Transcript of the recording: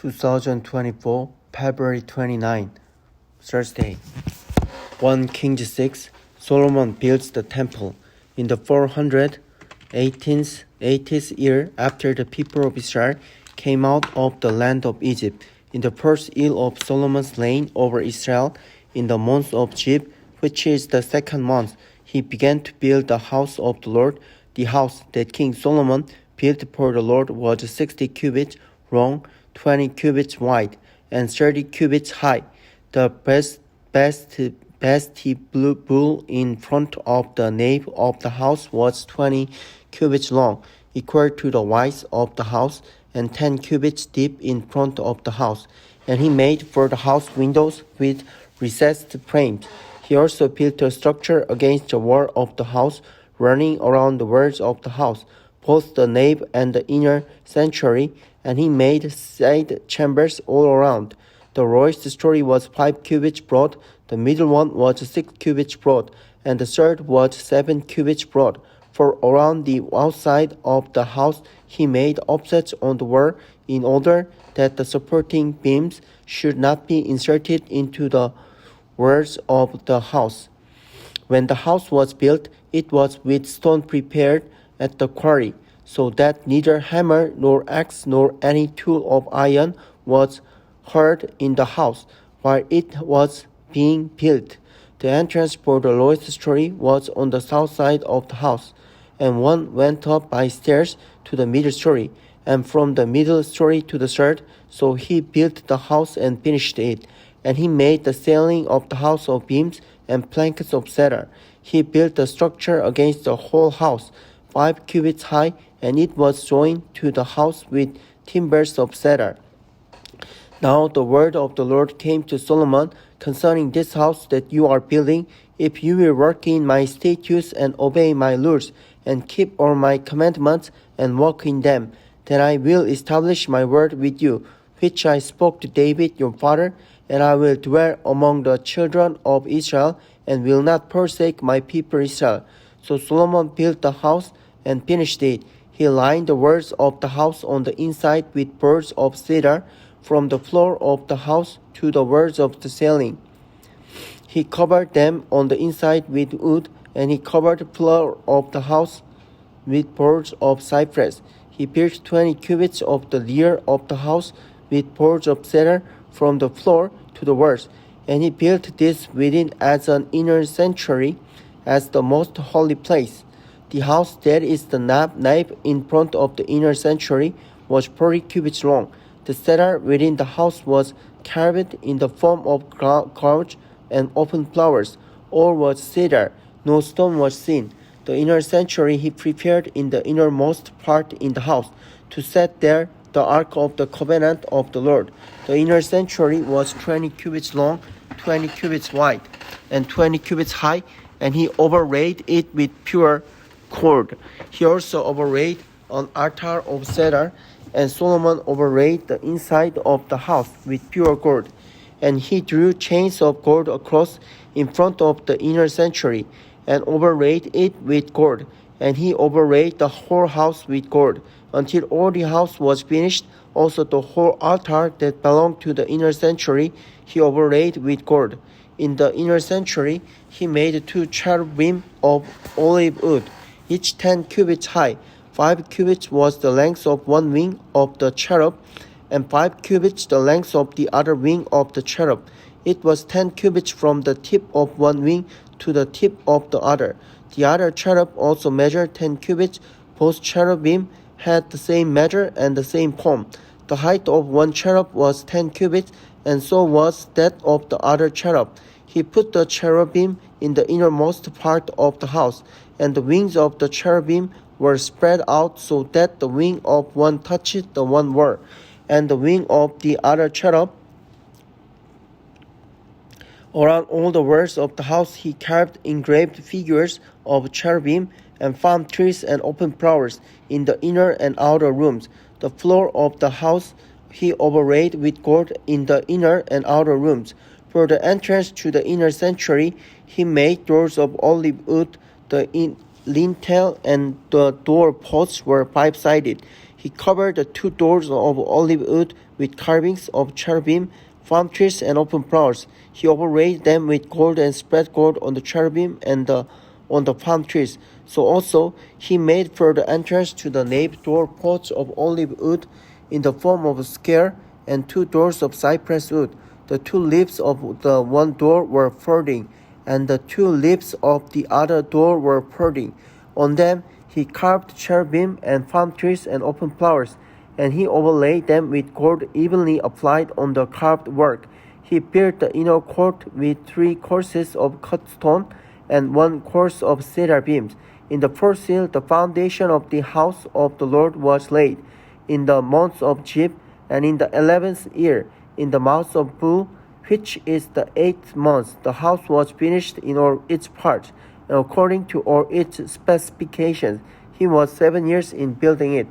2024, February 29, Thursday. 1 Kings 6, Solomon builds the temple. In the 480th year after the people of Israel came out of the land of Egypt, in the first year of Solomon's reign over Israel, in the month of Jib, which is the second month, he began to build the house of the Lord. The house that King Solomon built for the Lord was 60 cubits long, 20 cubits wide, and 30 cubits high. The vestibule in front of the nave of the house was 20 cubits long, equal to the width of the house, and 10 cubits deep in front of the house. And he made for the house windows with recessed frames. He also built a structure against the wall of the house, running around the walls of the house, both the nave and the inner sanctuary, and he made side chambers all around. The lowest story was 5 cubits broad, the middle one was 6 cubits broad, and the third was 7 cubits broad. For around the outside of the house he made offsets on the wall, in order that the supporting beams should not be inserted into the walls of the house. When the house was built, it was with stone prepared at the quarry, so that neither hammer nor axe nor any tool of iron was heard in the house while it was being built. The entrance for the lowest story was on the south side of the house, and one went up by stairs to the middle story, and from the middle story to the third. So he built the house and finished it. And he made the ceiling of the house of beams and planks of cedar. He built the structure against the whole house, 5 cubits high, and it was joined to the house with timbers of cedar. Now the word of the Lord came to Solomon concerning this house that you are building. If you will work in my statutes and obey my laws, and keep all my commandments and walk in them, then I will establish my word with you, which I spoke to David your father, and I will dwell among the children of Israel, and will not forsake my people Israel. So Solomon built the house and finished it. He lined the walls of the house on the inside with boards of cedar, from the floor of the house to the walls of the ceiling. He covered them on the inside with wood, and he covered the floor of the house with boards of cypress. He built 20 cubits of the rear of the house with boards of cedar from the floor to the walls, and he built this within as an inner sanctuary, as the most holy place. The house that is the nave in front of the inner sanctuary was 40 cubits long. The cedar within the house was carved in the form of couch and open flowers. All was cedar, no stone was seen. The inner sanctuary he prepared in the innermost part in the house, to set there the ark of the covenant of the Lord. The inner sanctuary was 20 cubits long, 20 cubits wide, and 20 cubits high, and he overlaid it with pure gold. He also overlaid an altar of cedar, and Solomon overlaid the inside of the house with pure gold. And he drew chains of gold across in front of the inner sanctuary, and overlaid it with gold. And he overlaid the whole house with gold, until all the house was finished. Also the whole altar that belonged to the inner sanctuary he overlaid with gold. In the inner sanctuary he made 2 cherubim of olive wood, each 10 cubits high. 5 cubits was the length of one wing of the cherub, and 5 cubits the length of the other wing of the cherub. It was 10 cubits from the tip of one wing to the tip of the other. The other cherub also measured 10 cubits. Both cherubim had the same measure and the same form. The height of one cherub was 10 cubits, and so was that of the other cherub. He put the cherubim in the innermost part of the house, and the wings of the cherubim were spread out so that the wing of one touched the one wall, and the wing of the other cherub. Around all the walls of the house he carved engraved figures of cherubim and palm trees and open flowers in the inner and outer rooms. The floor of the house he overlaid with gold in the inner and outer rooms. For the entrance to the inner sanctuary he made doors of olive wood. The lintel and the door posts were 5-sided. He covered the 2 doors of olive wood with carvings of cherubim, palm trees, and open flowers. He overlaid them with gold and spread gold on the cherubim and on the palm trees. So also he made for the entrance to the nave door posts of olive wood in the form of a square, and 2 doors of cypress wood. The 2 leaves of the one door were folding, and the 2 leaves of the other door were folding. On them he carved cherubim and palm trees and open flowers, and he overlaid them with gold evenly applied on the carved work. He built the inner court with 3 courses of cut stone and 1 course of cedar beams. In the first year the foundation of the house of the Lord was laid, in the month of Jib, and in the 11th year, in the month of Bu, which is the 8th month, the house was finished in all its parts, and according to all its specifications. He was 7 years in building it.